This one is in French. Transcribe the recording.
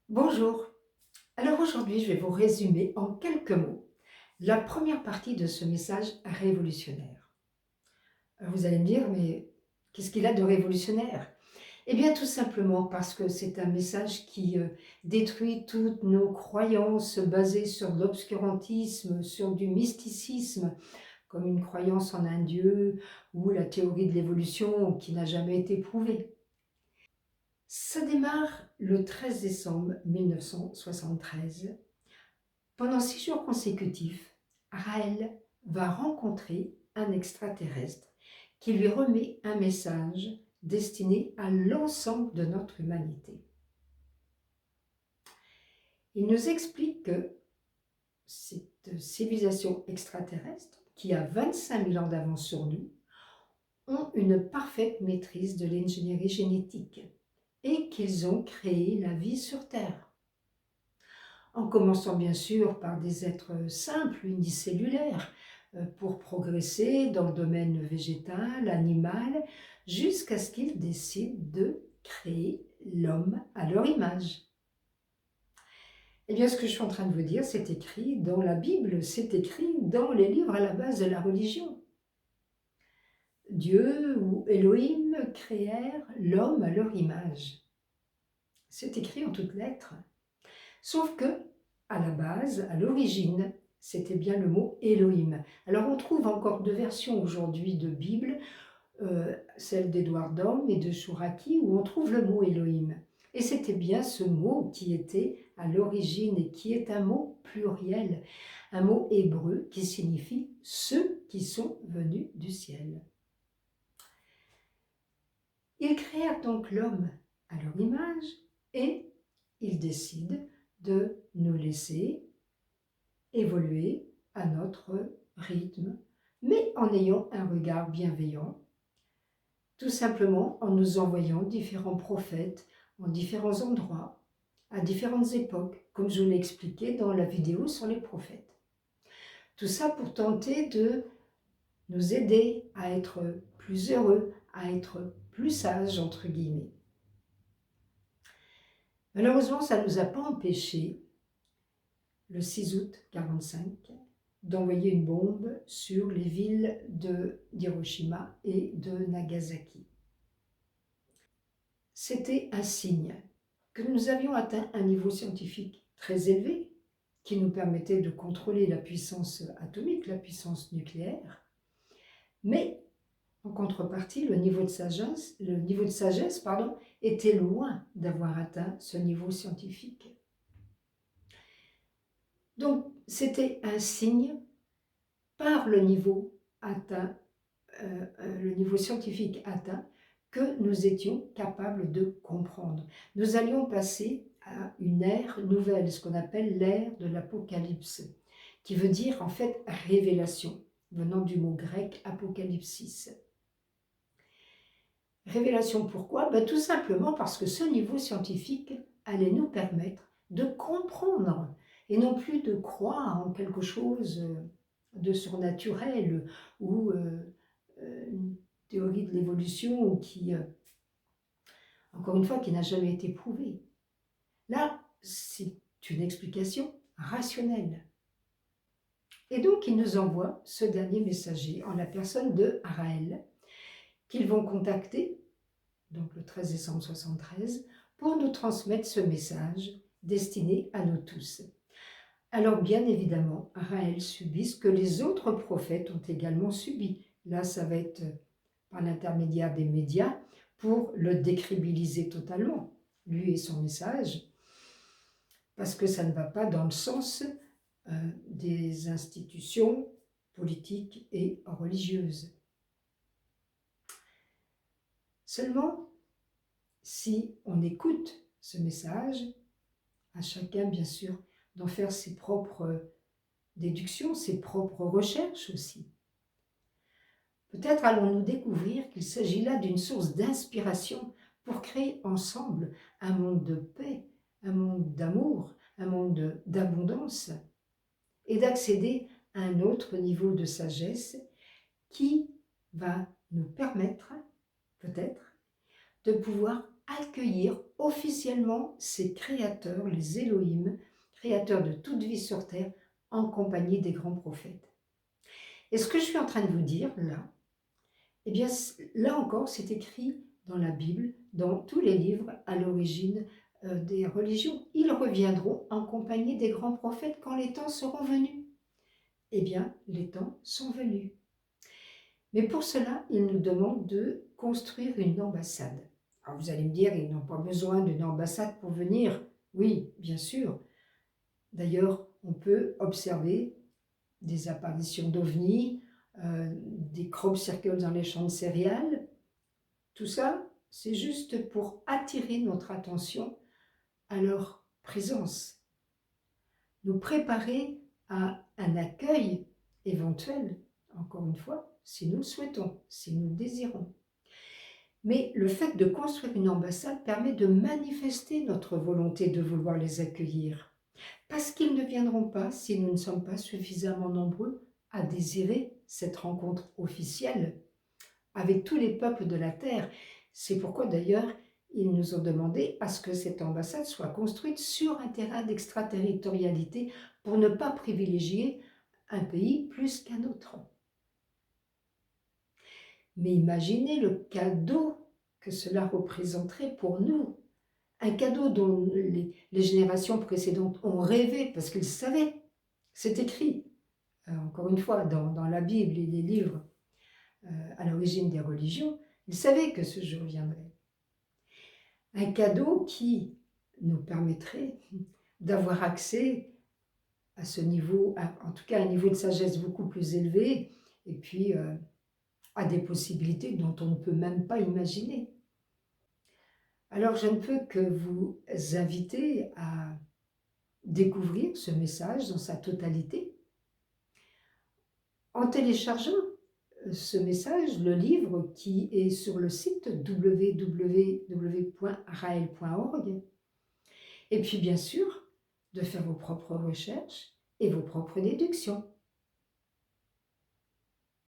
Bonjour. Alors aujourd'hui, je vais vous résumer en quelques mots la première partie de ce message révolutionnaire. Vous allez me dire, mais qu'est-ce qu'il a de révolutionnaire? Eh bien, tout simplement parce que c'est un message qui détruit toutes nos croyances basées sur l'obscurantisme, sur du mysticisme, comme une croyance en un dieu ou la théorie de l'évolution qui n'a jamais été prouvée. Ça démarre le 13 décembre 1973. Pendant 6 jours consécutifs, Raël va rencontrer un extraterrestre qui lui remet un message destiné à l'ensemble de notre humanité. Il nous explique que cette civilisation extraterrestre, qui a 25 000 ans d'avance sur nous, ont une parfaite maîtrise de l'ingénierie génétique et qu'ils ont créé la vie sur Terre. En commençant bien sûr par des êtres simples, unicellulaires, pour progresser dans le domaine végétal, animal, jusqu'à ce qu'ils décident de créer l'homme à leur image. Eh bien, ce que je suis en train de vous dire, c'est écrit dans la Bible, c'est écrit dans les livres à la base de la religion. Dieu ou Elohim créèrent l'homme à leur image. C'est écrit en toutes lettres. Sauf que, à la base, à l'origine, c'était bien le mot Elohim. Alors on trouve encore deux versions aujourd'hui de Bible, celle d'Édouard Dorme et de Chouraki, où on trouve le mot Elohim. Et c'était bien ce mot qui était à l'origine et qui est un mot pluriel, un mot hébreu qui signifie « ceux qui sont venus du ciel ». Ils créèrent donc l'homme à leur image et ils décident de nous laisser évoluer à notre rythme, mais en ayant un regard bienveillant, tout simplement en nous envoyant différents prophètes en différents endroits, à différentes époques, comme je vous l'ai expliqué dans la vidéo sur les prophètes. Tout ça pour tenter de nous aider à être plus heureux, à être plus sages, entre guillemets. Malheureusement, ça ne nous a pas empêchés, le 6 août 1945, d'envoyer une bombe sur les villes d'Hiroshima et de Nagasaki. C'était un signe que nous avions atteint un niveau scientifique très élevé qui nous permettait de contrôler la puissance atomique, la puissance nucléaire, mais en contrepartie, le niveau de sagesse, était loin d'avoir atteint ce niveau scientifique. Donc, c'était un signe par le niveau atteint, le niveau scientifique atteint, que nous étions capables de comprendre. Nous allions passer à une ère nouvelle, ce qu'on appelle l'ère de l'Apocalypse, qui veut dire en fait révélation, venant du mot grec apocalypsis. Révélation pourquoi? Tout simplement parce que ce niveau scientifique allait nous permettre de comprendre et non plus de croire en quelque chose de surnaturel ou une théorie de l'évolution qui, encore une fois, qui n'a jamais été prouvée. Là, c'est une explication rationnelle. Et donc, il nous envoie ce dernier messager en la personne de Raël, qu'ils vont contacter, donc le 13 décembre 1973, pour nous transmettre ce message destiné à nous tous. Alors bien évidemment, Raël subit ce que les autres prophètes ont également subi. Là, ça va être par l'intermédiaire des médias pour le décrédibiliser totalement, lui et son message, parce que ça ne va pas dans le sens des institutions politiques et religieuses. Seulement, si on écoute ce message, à chacun bien sûr d'en faire ses propres déductions, ses propres recherches aussi. Peut-être allons-nous découvrir qu'il s'agit là d'une source d'inspiration pour créer ensemble un monde de paix, un monde d'amour, un monde d'abondance et d'accéder à un autre niveau de sagesse qui va nous permettre, peut-être, de pouvoir accueillir officiellement ces créateurs, les Elohim, créateurs de toute vie sur terre, en compagnie des grands prophètes. Et ce que je suis en train de vous dire là, eh bien là encore, c'est écrit dans la Bible, dans tous les livres à l'origine des religions. Ils reviendront en compagnie des grands prophètes quand les temps seront venus. Eh bien, les temps sont venus. Mais pour cela, ils nous demandent de construire une ambassade. Alors vous allez me dire, ils n'ont pas besoin d'une ambassade pour venir. Oui, bien sûr. D'ailleurs, on peut observer des apparitions d'ovnis, des crop circles dans les champs de céréales. Tout ça, c'est juste pour attirer notre attention à leur présence, nous préparer à un accueil éventuel, encore une fois, si nous le souhaitons, si nous le désirons. Mais le fait de construire une ambassade permet de manifester notre volonté de vouloir les accueillir, parce qu'ils ne viendront pas si nous ne sommes pas suffisamment nombreux à désirer cette rencontre officielle avec tous les peuples de la terre. C'est pourquoi d'ailleurs ils nous ont demandé à ce que cette ambassade soit construite sur un terrain d'extraterritorialité pour ne pas privilégier un pays plus qu'un autre. Mais imaginez le cadeau que cela représenterait pour nous. Un cadeau dont les générations précédentes ont rêvé parce qu'ils savaient. C'est écrit, encore une fois, dans la Bible et les livres à l'origine des religions. Ils savaient que ce jour viendrait. Un cadeau qui nous permettrait d'avoir accès à ce niveau, en tout cas à un niveau de sagesse beaucoup plus élevé, et puis à des possibilités dont on ne peut même pas imaginer. Alors je ne peux que vous inviter à découvrir ce message dans sa totalité en téléchargeant ce message, le livre qui est sur le site www.raël.org, et puis bien sûr de faire vos propres recherches et vos propres déductions.